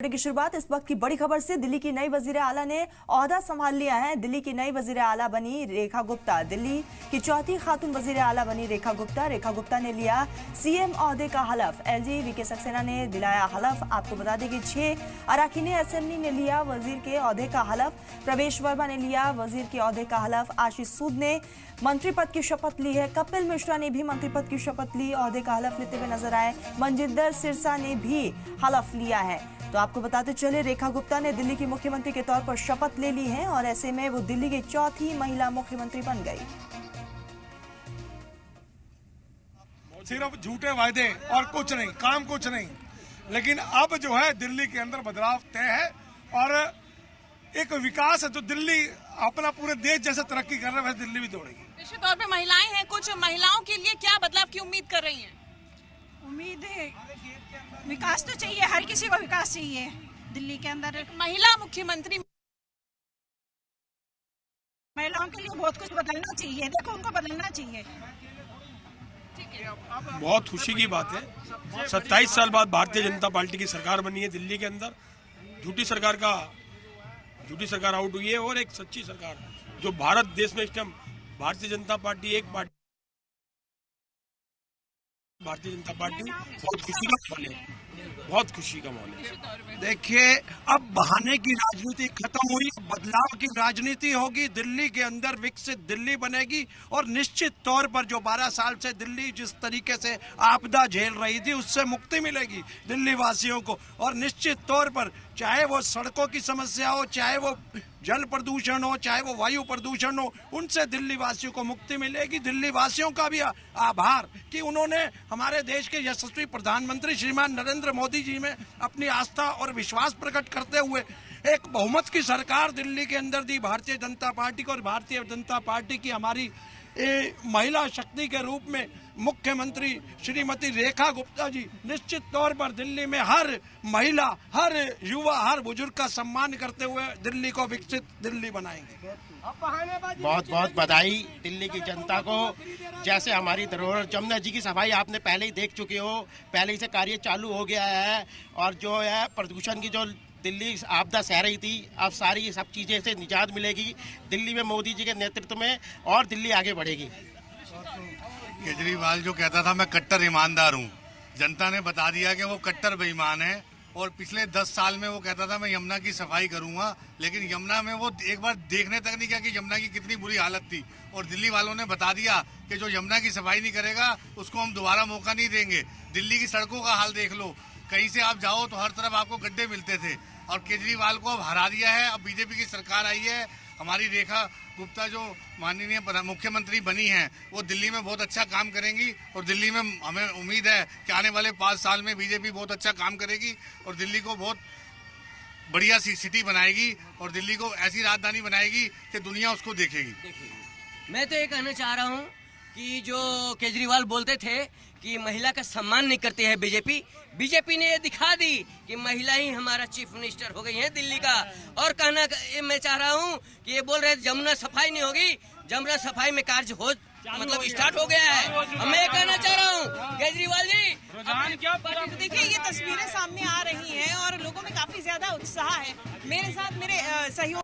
की शुरुआत इस वक्त की बड़ी खबर से। दिल्ली की नई वजीर आला ने ओहदा संभाल लिया है। दिल्ली की नई वजीर आला बनी रेखा गुप्ता। दिल्ली की चौथी खातून वजीर आला बनी रेखा गुप्ता। रेखा गुप्ता ने लिया सीएम ओहदे का हलफ। एलजी वीके सक्सेना ने दिलाया हलफ। आपको बता दें कि 6 अरकान असेंबली ने लिया वजीर के ओहदे का हलफ। प्रवेश वर्मा ने लिया वजीर के ओहदे का हलफ। आशीष सूद ने मंत्री पद की शपथ ली है। कपिल मिश्रा ने भी मंत्री पद की शपथ ली, ओहदे का हलफ लेते हुए नजर आए। मनजिंदर सिरसा ने भी हलफ लिया है। तो आपको बताते चले, रेखा गुप्ता ने दिल्ली की मुख्यमंत्री के तौर पर शपथ ले ली है और ऐसे में वो दिल्ली की चौथी महिला मुख्यमंत्री बन गई। सिर्फ झूठे वायदे और कुछ नहीं, काम कुछ नहीं। लेकिन अब जो है दिल्ली के अंदर बदलाव तय है और एक विकास है। तो दिल्ली अपना पूरे देश जैसे तरक्की कर रहा है वैसे दिल्ली भी दौड़ेगी। निश्चित तौर पे महिलाएं हैं, कुछ महिलाओं के लिए क्या बदलाव की उम्मीद कर रही हैं? उम्मीद है विकास तो चाहिए, हर किसी को विकास चाहिए। दिल्ली के अंदर महिला मुख्यमंत्री, महिलाओं के लिए बहुत कुछ बदलना चाहिए। देखो, उनको बदलना चाहिए। बहुत खुशी की बात है। 27 साल बाद भारतीय जनता पार्टी की सरकार बनी है दिल्ली के अंदर। झूठी सरकार आउट हुई है और एक सच्ची सरकार जो भारत देश में इस टाइम भारतीय जनता पार्टी एक पार्टी, भारतीय जनता पार्टी बहुत खुशी का माहौल है, बहुत खुशी का माहौल है। देखिए, अब बहाने की राजनीति खत्म हुई, बदलाव की राजनीति होगी। दिल्ली के अंदर विकसित दिल्ली बनेगी और निश्चित तौर पर जो 12 साल से दिल्ली जिस तरीके से आपदा झेल रही थी उससे मुक्ति मिलेगी दिल्ली वासियों को। और निश्चित तौर पर चाहे वो सड़कों की समस्या हो, चाहे वो जल प्रदूषण हो, चाहे वो वायु प्रदूषण हो, उनसे दिल्ली वासियों को मुक्ति मिलेगी। दिल्ली वासियों का भी आभार कि उन्होंने हमारे देश के यशस्वी प्रधानमंत्री श्रीमान नरेंद्र मोदी जी में अपनी आस्था और विश्वास प्रकट करते हुए एक बहुमत की सरकार दिल्ली के अंदर दी भारतीय जनता पार्टी को। और भारतीय जनता पार्टी की हमारी महिला शक्ति के रूप में मुख्यमंत्री श्रीमती रेखा गुप्ता जी निश्चित तौर पर दिल्ली में हर महिला, हर युवा, हर बुजुर्ग का सम्मान करते हुए दिल्ली को विकसित दिल्ली बनाएंगे। बहुत बहुत बधाई दिल्ली की जनता को। जैसे हमारी धरोहर जमुना जी की सफाई आपने पहले ही देख चुके हो, पहले ही से कार्य चालू हो गया है। और जो है प्रदूषण की जो दिल्ली आपदा सह रही थी, अब सारी ये सब चीज़ें से निजात मिलेगी दिल्ली में मोदी जी के नेतृत्व में और दिल्ली आगे बढ़ेगी। केजरीवाल जो कहता था मैं कट्टर ईमानदार हूँ, जनता ने बता दिया कि वो कट्टर बेईमान है। और पिछले 10 साल में वो कहता था मैं यमुना की सफाई करूँगा, लेकिन यमुना में वो एक बार देखने तक नहीं गया कि यमुना की कितनी बुरी हालत थी। और दिल्ली वालों ने बता दिया कि जो यमुना की सफाई नहीं करेगा उसको हम दोबारा मौका नहीं देंगे। दिल्ली की सड़कों का हाल देख लो, कहीं से आप जाओ तो हर तरफ आपको गड्ढे मिलते थे। और केजरीवाल को अब हरा दिया है। अब बीजेपी की सरकार आई है, हमारी रेखा गुप्ता जो माननीय मुख्यमंत्री बनी हैं वो दिल्ली में बहुत अच्छा काम करेंगी। और दिल्ली में हमें उम्मीद है कि आने वाले 5 साल में बीजेपी बहुत अच्छा काम करेगी और दिल्ली को बहुत बढ़िया सी सिटी बनाएगी और दिल्ली को ऐसी राजधानी बनाएगी कि दुनिया उसको देखेगी। मैं तो ये कहना चाह रहा हूँ कि जो केजरीवाल बोलते थे कि महिला का सम्मान नहीं करती है बीजेपी ने ये दिखा दी कि महिला ही हमारा चीफ मिनिस्टर हो गई है दिल्ली का। और कहना मैं चाह रहा हूँ कि ये बोल रहे जमुना सफाई नहीं होगी, जमुना सफाई में कार्य हो मतलब स्टार्ट हो गया है। मैं ये कहना चाह रहा हूँ केजरीवाल जी, देखिए ये तस्वीरें सामने आ रही हैं और लोगों में काफी ज्यादा उत्साह है। मेरे साथ मेरे सहयोग